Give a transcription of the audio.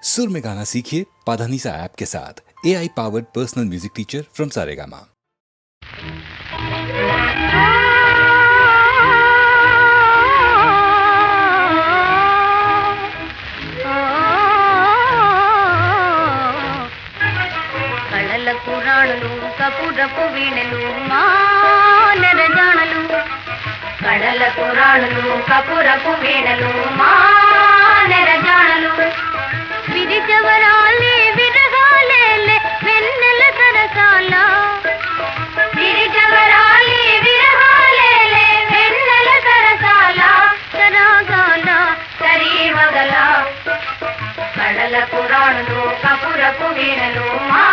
सुर में गाना सीखिए पाधानीसा ऐप के साथ। AI powered personal music teacher from Saregama. కళల పురాణులు కపురపు వీణలు మా నెరజాణలు, కళల పురాణులు కపురపు వీణలు మా నెరజాణలు, విరిజవరాలే విరహాలేలే వెన్నెల సరసాల, విరిజవరాలే విరహాలేలే వెన్నెల సరసాల, సరాగాల సరీవగల, కళల పురాణులు కపురపు వీణలు మా